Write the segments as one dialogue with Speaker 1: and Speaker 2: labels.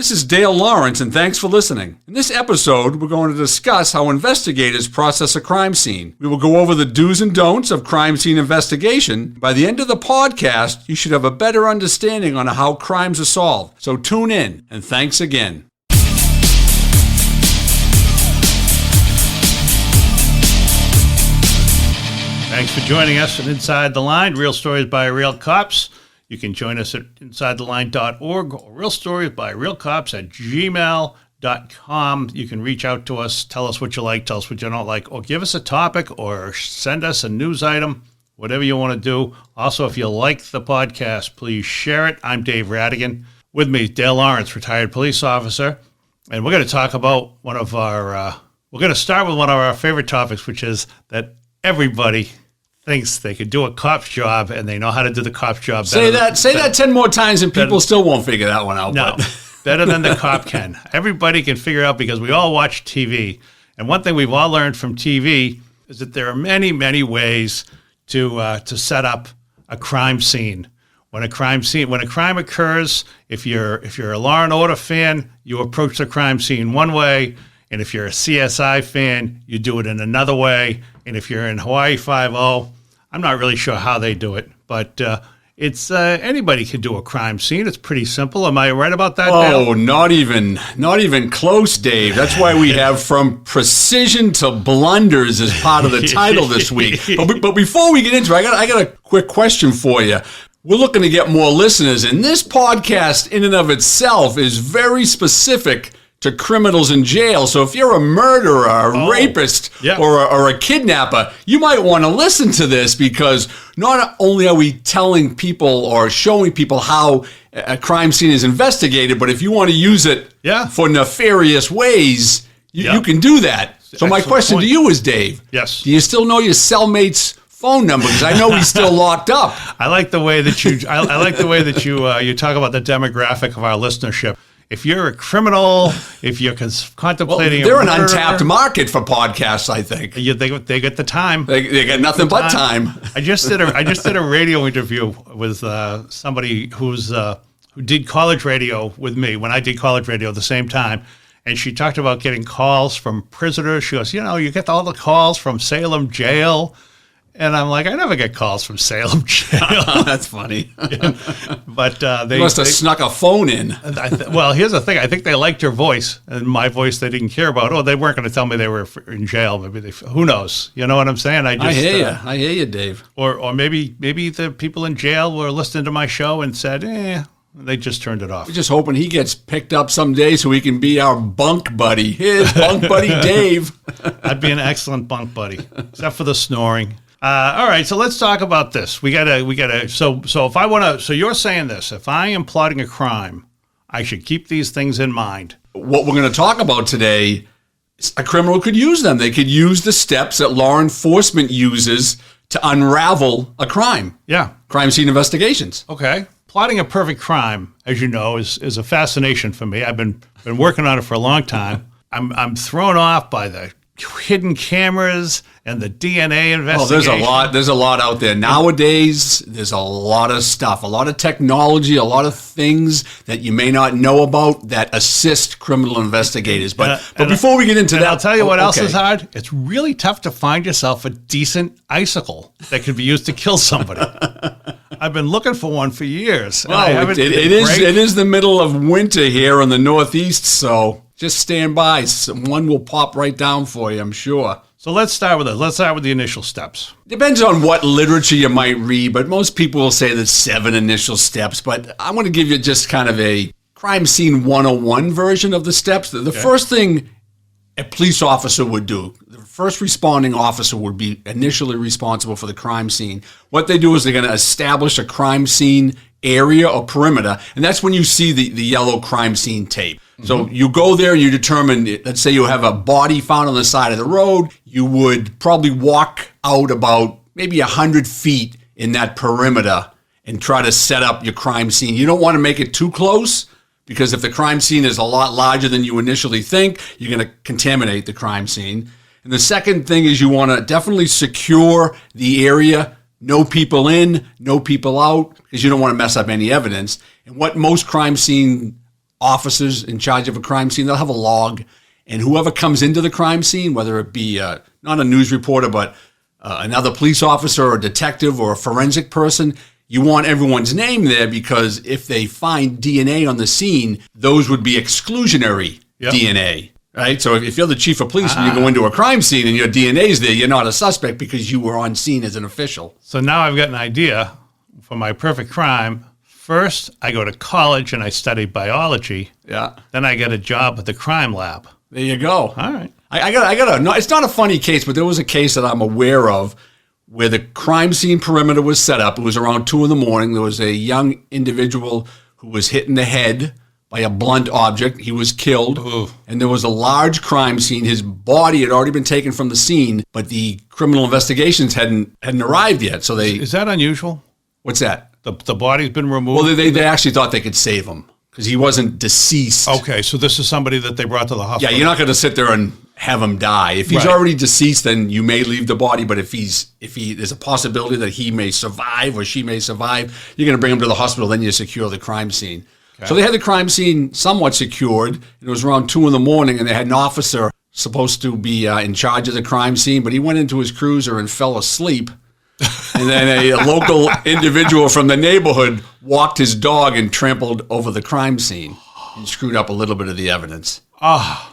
Speaker 1: This is Dale Lawrence, and thanks for listening. In this episode, we're going to discuss how investigators process a crime scene. We will go over the do's and don'ts of crime scene investigation. By the end of the podcast, you should have a better understanding on how crimes are solved. So tune in, and thanks again.
Speaker 2: Thanks for joining us at Inside the Line, Real Stories by Real Cops. You can join us at InsideTheLine.org or realstoriesbyrealcops@gmail.com. You can reach out to us, tell us what you like, tell us what you don't like, or give us a topic or send us a news item, whatever you want to do. Also, if you like the podcast, please share it. I'm Dave Rattigan. With me, Dale Lawrence, retired police officer. And we're going to talk about we're going to start with one of our favorite topics, which is that everybody thinks they could do a cop's job and they know how to do the cop's job better.
Speaker 1: Say that 10 more times and people still won't figure that one out.
Speaker 2: No, better than the cop can. Everybody can figure out because we all watch TV. And one thing we've all learned from TV is that there are many, many ways to set up a crime scene. When a crime occurs, if you're a Law and Order fan, you approach the crime scene one way. And if you're a CSI fan, you do it in another way. And if you're in Hawaii Five-0, I'm not really sure how they do it, but it's anybody can do a crime scene. It's pretty simple. Am I right about that?
Speaker 1: Oh, not even close, Dave. That's why we have From Precision to Blunders as part of the title this week. But before we get into it, I got a quick question for you. We're looking to get more listeners, and this podcast in and of itself is very specific to criminals in jail. So if you're a murderer, a rapist, or a kidnapper, you might want to listen to this, because not only are we telling people or showing people how a crime scene is investigated, but if you want to use it for nefarious ways, you can do that. So my question to you is, Dave,
Speaker 2: yes,
Speaker 1: do you still know your cellmate's phone number? Because I know he's still locked up.
Speaker 2: I like the way that you you talk about the demographic of our listenership. If you're a criminal, if you're contemplating,
Speaker 1: they're an untapped market for podcasts. I think
Speaker 2: they get the time.
Speaker 1: They get nothing but time.
Speaker 2: I just did a radio interview with somebody who did college radio with me when I did college radio at the same time, and she talked about getting calls from prisoners. She goes, you get all the calls from Salem jail. And I'm like, I never get calls from Salem jail.
Speaker 1: That's funny.
Speaker 2: But they
Speaker 1: must have snuck a phone in.
Speaker 2: Well, here's the thing. I think they liked your voice, and my voice they didn't care about. Oh, they weren't going to tell me they were in jail. Maybe who knows? You know what I'm saying?
Speaker 1: I hear you, Dave.
Speaker 2: Or maybe the people in jail were listening to my show and said, they just turned it off.
Speaker 1: We're just hoping he gets picked up someday so he can be our bunk buddy. Here's bunk buddy Dave.
Speaker 2: I'd be an excellent bunk buddy, except for the snoring. All right, so let's talk about this. We gotta. So if I want to, so you're saying this: if I am plotting a crime, I should keep these things in mind.
Speaker 1: What we're going to talk about today, a criminal could use them. They could use the steps that law enforcement uses to unravel a crime.
Speaker 2: Yeah,
Speaker 1: crime scene investigations.
Speaker 2: Okay, plotting a perfect crime, as you know, is a fascination for me. I've been working on it for a long time. I'm thrown off by the hidden cameras and the DNA investigation.
Speaker 1: There's a lot out there nowadays. There's a lot of stuff, a lot of technology, a lot of things that you may not know about that assist criminal investigators. But before we get into that,
Speaker 2: I'll tell you what else is hard. It's really tough to find yourself a decent icicle that could be used to kill somebody. I've been looking for one for years.
Speaker 1: Well, it is the middle of winter here in the Northeast, so just stand by. One will pop right down for you, I'm sure.
Speaker 2: So let's start with it. Let's start with the initial steps.
Speaker 1: Depends on what literature you might read, but most people will say there's 7 initial steps. But I want to give you just kind of a crime scene 101 version of the steps. The first thing a police officer would do, the first responding officer would be initially responsible for the crime scene. What they do is they're going to establish a crime scene area or perimeter, and that's when you see the yellow crime scene tape. Mm-hmm. So you go there and you determine, let's say you have a body found on the side of the road, you would probably walk out about maybe 100 feet in that perimeter and try to set up your crime scene. You don't want to make it too close, because if the crime scene is a lot larger than you initially think, you're going to contaminate the crime scene. And the second thing is you want to definitely secure the area. No people in, no people out, because you don't want to mess up any evidence. And what most crime scene officers in charge of a crime scene, they'll have a log, and whoever comes into the crime scene, whether it be not a news reporter, but another police officer or a detective or a forensic person, you want everyone's name there, because if they find DNA on the scene, those would be exclusionary DNA, right? So if you're the chief of police and you go into a crime scene and your DNA's there, you're not a suspect because you were on scene as an official.
Speaker 2: So now I've got an idea for my perfect crime. First, I go to college and I study biology.
Speaker 1: Yeah.
Speaker 2: Then I get a job at the crime lab.
Speaker 1: There you go.
Speaker 2: All right.
Speaker 1: I got no, it's not a funny case, but there was a case that I'm aware of where the crime scene perimeter was set up. It was around 2 a.m. There was a young individual who was hit in the head by a blunt object. He was killed.
Speaker 2: Ooh.
Speaker 1: And there was a large crime scene. His body had already been taken from the scene, but the criminal investigations hadn't arrived yet. So
Speaker 2: Is that unusual?
Speaker 1: What's that?
Speaker 2: The body's been removed?
Speaker 1: Well, they actually thought they could save him because he wasn't deceased.
Speaker 2: Okay, so this is somebody that they brought to the hospital.
Speaker 1: Yeah, you're not going to sit there and have him die. If he's already deceased, then you may leave the body. But if there's a possibility that he may survive or she may survive, you're going to bring him to the hospital. Then you secure the crime scene. Okay. So they had the crime scene somewhat secured. It was around 2 a.m, and they had an officer supposed to be in charge of the crime scene, but he went into his cruiser and fell asleep. And then a local individual from the neighborhood walked his dog and trampled over the crime scene and screwed up a little bit of the evidence.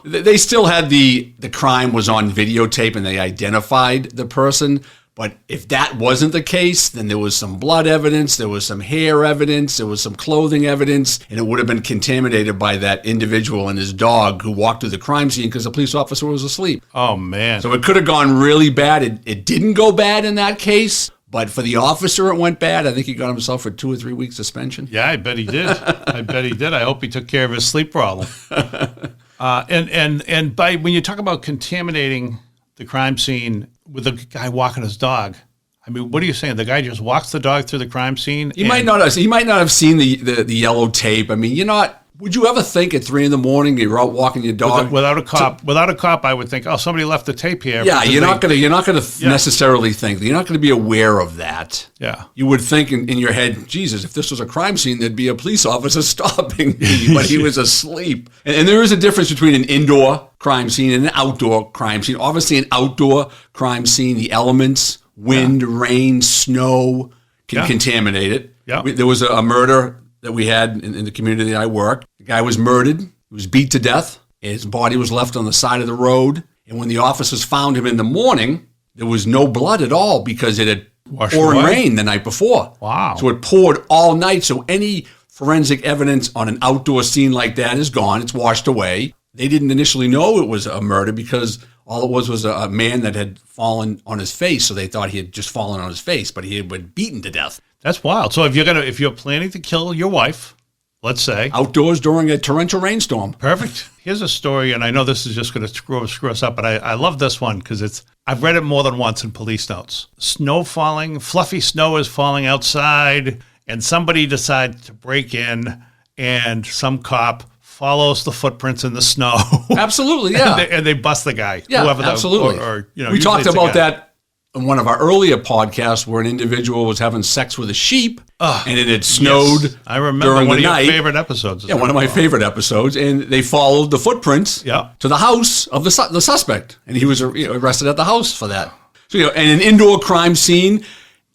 Speaker 1: They still had the crime was on videotape and they identified the person. But if that wasn't the case, then there was some blood evidence, there was some hair evidence, there was some clothing evidence, and it would have been contaminated by that individual and his dog who walked through the crime scene because the police officer was asleep.
Speaker 2: Oh, man.
Speaker 1: So it could have gone really bad. It didn't go bad in that case, but for the officer it went bad. I think he got himself for 2 or 3 weeks suspension.
Speaker 2: Yeah, I bet he did. I hope he took care of his sleep problem. And by when you talk about contaminating the crime scene with a guy walking his dog, I mean, what are you saying? The guy just walks the dog through the crime scene?
Speaker 1: He might not have seen the yellow tape. I mean, would you ever think at 3 a.m. you're out walking your dog
Speaker 2: without a cop? I would think, oh, somebody left the tape here.
Speaker 1: Yeah, you're not gonna necessarily think that. You're not gonna be aware of that.
Speaker 2: Yeah,
Speaker 1: you would think in your head, Jesus, if this was a crime scene, there'd be a police officer stopping me, but he was asleep. And there is a difference between an indoor crime scene and an outdoor crime scene. Obviously, an outdoor crime scene, the elements, wind, rain, snow can contaminate it.
Speaker 2: Yeah.
Speaker 1: There was a murder that we had in the community that I work. The guy was murdered. He was beat to death. His body was left on the side of the road. And when the officers found him in the morning, there was no blood at all because it had poured rain the night before.
Speaker 2: Wow.
Speaker 1: So it poured all night. So any forensic evidence on an outdoor scene like that is gone. It's washed away. They didn't initially know it was a murder because all it was a man that had fallen on his face. So they thought he had just fallen on his face, but he had been beaten to death.
Speaker 2: That's wild. So if you're planning to kill your wife, let's say
Speaker 1: outdoors during a torrential rainstorm.
Speaker 2: Perfect. Here's a story, and I know this is just going to screw us up, but I love this one because I've read it more than once in police notes. Snow falling, fluffy snow is falling outside, and somebody decides to break in, and some cop follows the footprints in the snow.
Speaker 1: Absolutely, yeah.
Speaker 2: and they bust the guy.
Speaker 1: Yeah, absolutely. We talked about that in one of our earlier podcasts where an individual was having sex with a sheep and it had snowed.
Speaker 2: Yes. I remember
Speaker 1: during
Speaker 2: one
Speaker 1: the
Speaker 2: of
Speaker 1: night.
Speaker 2: your favorite episodes.
Speaker 1: Yeah, one of my favorite episodes. And they followed the footprints to the house of the suspect. And he was arrested at the house for that. So, and an indoor crime scene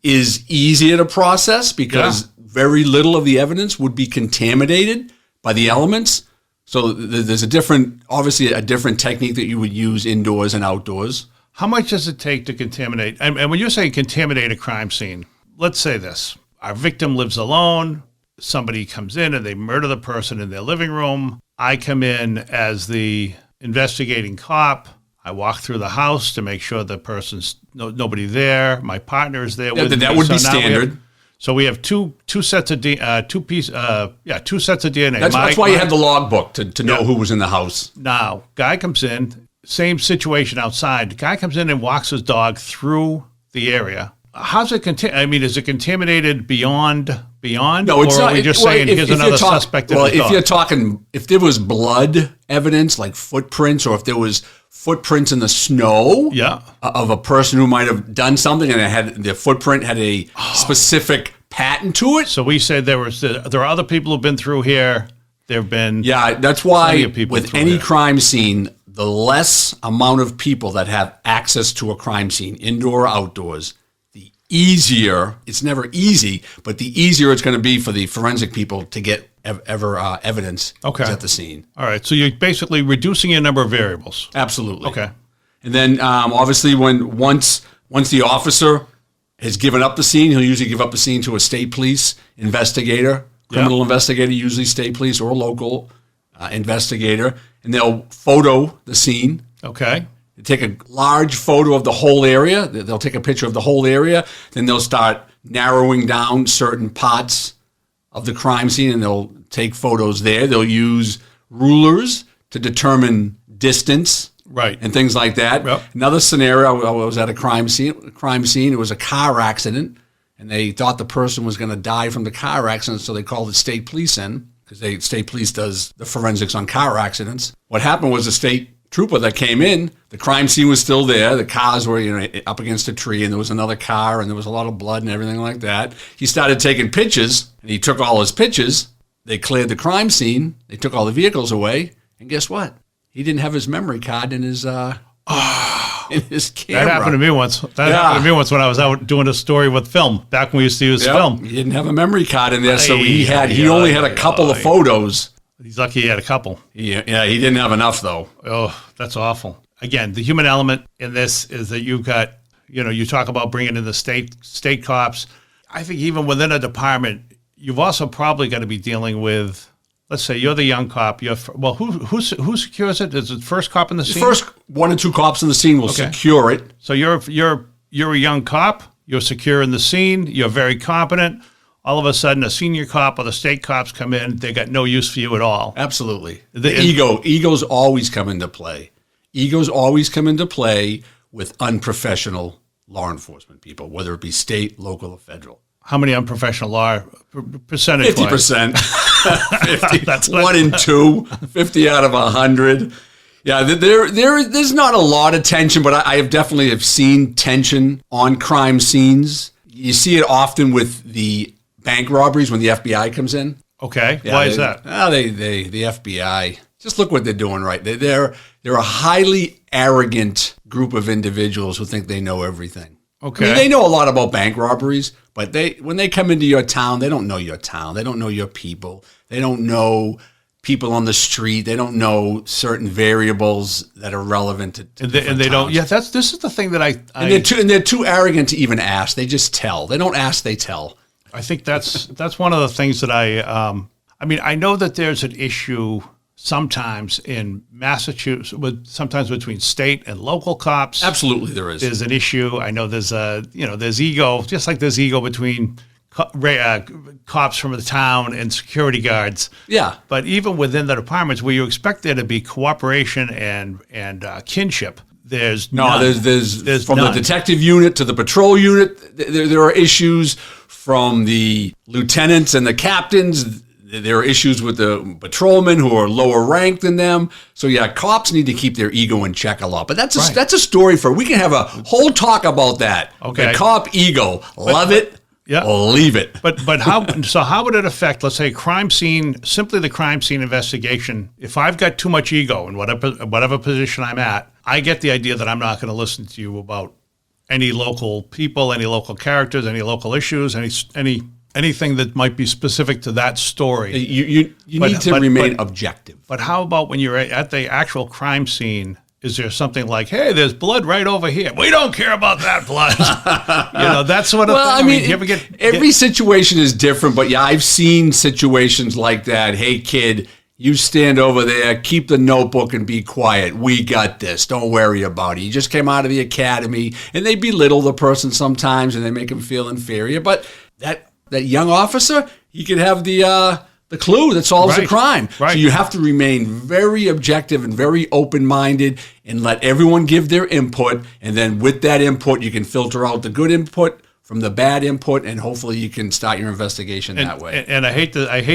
Speaker 1: is easier to process because very little of the evidence would be contaminated by the elements. So there's obviously a different technique that you would use indoors and outdoors.
Speaker 2: How much does it take to contaminate? And when you're saying contaminate a crime scene, let's say this. Our victim lives alone. Somebody comes in and they murder the person in their living room. I come in as the investigating cop. I walk through the house to make sure the person's nobody there. My partner is there with me.
Speaker 1: That would be standard.
Speaker 2: So we have two sets of DNA.
Speaker 1: That's why you had the logbook to know who was in the house.
Speaker 2: Now, guy comes in, same situation outside. The guy comes in and walks his dog through the area. How's it is it contaminated beyond?
Speaker 1: No, it's
Speaker 2: or
Speaker 1: not.
Speaker 2: Are we just saying here's another suspect in the dog?
Speaker 1: If you're talking, if there was blood evidence like footprints, or if there was footprints in the snow of a person who might have done something and the footprint had a specific pattern to it.
Speaker 2: So we said there are other people who've been through here. there have been
Speaker 1: Yeah, that's why with any crime scene, the less amount of people that have access to a crime scene, indoor or outdoors, the easier, it's never easy, but the easier it's going to be for the forensic people to get evidence at the scene.
Speaker 2: All right, so you're basically reducing a number of variables.
Speaker 1: Absolutely.
Speaker 2: Okay.
Speaker 1: And then obviously once the officer has given up the scene, he'll usually give up the scene to a state police investigator, criminal investigator, usually state police or local investigator, and they'll photo the scene.
Speaker 2: Okay.
Speaker 1: They take a large photo of the whole area. They'll take a picture of the whole area. Then they'll start narrowing down certain parts of the crime scene, and they'll take photos there. They'll use rulers to determine distance.
Speaker 2: Right.
Speaker 1: And things like that.
Speaker 2: Yep.
Speaker 1: Another scenario, I was at a crime scene. It was a car accident, and they thought the person was going to die from the car accident, so they called the state police in, because state police does the forensics on car accidents. What happened was a state trooper that came in, the crime scene was still there, the cars were up against a tree, and there was another car, and there was a lot of blood and everything like that. He started taking pictures, and he took all his pictures. They cleared the crime scene. They took all the vehicles away, and guess what? He didn't have his memory card in his camera.
Speaker 2: That happened to me once. Happened to me once when I was out doing a story with film, back when we used to use film.
Speaker 1: He didn't have a memory card in there, so he only had a couple of photos.
Speaker 2: He's lucky he had a couple.
Speaker 1: Yeah, he didn't have enough, though.
Speaker 2: Oh, that's awful. Again, the human element in this is that you've got, you talk about bringing in the state cops. I think even within a department, you've also probably got to be dealing with, let's say you're the young cop. Who secures it? Is it first cop in the scene?
Speaker 1: The first 1 or 2 cops in the scene will secure it.
Speaker 2: So you're a young cop. You're secure in the scene. You're very competent. All of a sudden, a senior cop or the state cops come in. They got no use for you at all.
Speaker 1: Absolutely. Egos always come into play. Egos always come into play with unprofessional law enforcement people, whether it be state, local, or federal.
Speaker 2: How many unprofessional law percentage?
Speaker 1: 50%. 50. That's 1 in 2. 50 out of 100. Yeah, there's not a lot of tension, but I have definitely seen tension on crime scenes. You see it often with the bank robberies when the FBI comes in.
Speaker 2: Okay, why is that?
Speaker 1: The FBI. Just look what they're doing, right? They're a highly arrogant group of individuals who think they know everything.
Speaker 2: Okay.
Speaker 1: I mean, they know a lot about bank robberies, but when they come into your town, they don't know your town. They don't know your people. They don't know people on the street. They don't know certain variables that are relevant to
Speaker 2: and they don't. Yeah, this is the thing that
Speaker 1: and they're too arrogant to even ask. They just tell. They don't ask. They tell.
Speaker 2: I think that's one of the things that I know that there's an issue sometimes in Massachusetts, sometimes between state and local cops.
Speaker 1: Absolutely, there is.
Speaker 2: There's an issue. I know there's ego, just like there's ego between cops from the town and security guards.
Speaker 1: Yeah.
Speaker 2: But even within the departments where you expect there to be cooperation and kinship, there's from
Speaker 1: none. The detective unit to the patrol unit, there are issues. From the lieutenants and the captains, there are issues with the patrolmen who are lower ranked than them. So yeah, cops need to keep their ego in check a lot. But that's a story we can have a whole talk about that.
Speaker 2: Okay.
Speaker 1: The cop ego, love it or leave it.
Speaker 2: But how would it affect, let's say, crime scene, simply the crime scene investigation? If I've got too much ego in whatever position I'm at, I get the idea that I'm not going to listen to you about any local people, any local characters, any local issues, anything that might be specific to that story.
Speaker 1: You need to remain objective.
Speaker 2: But how about when you're at the actual crime scene? Is there something like, hey, there's blood right over here. We don't care about that blood. That sort of thing.
Speaker 1: I mean, you ever every situation is different, but yeah, I've seen situations like that. Hey, kid, you stand over there, keep the notebook and be quiet. We got this. Don't worry about it. You just came out of the academy, and they belittle the person sometimes, and they make them feel inferior. But that young officer, he could have the clue that solves the crime.
Speaker 2: Right.
Speaker 1: So you have to remain very objective and very open-minded and let everyone give their input. And then with that input, you can filter out the good input from the bad input, and hopefully you can start your investigation that way.
Speaker 2: And I hate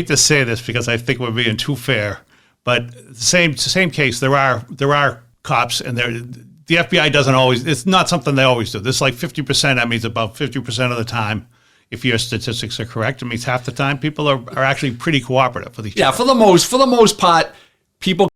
Speaker 2: to say this because I think we're being too fair, but same case. There are cops, and the FBI doesn't always. It's not something they always do. This is like 50%. That means about 50% of the time, if your statistics are correct, it means half the time people are actually pretty cooperative with each other.
Speaker 1: Yeah, for the most part, people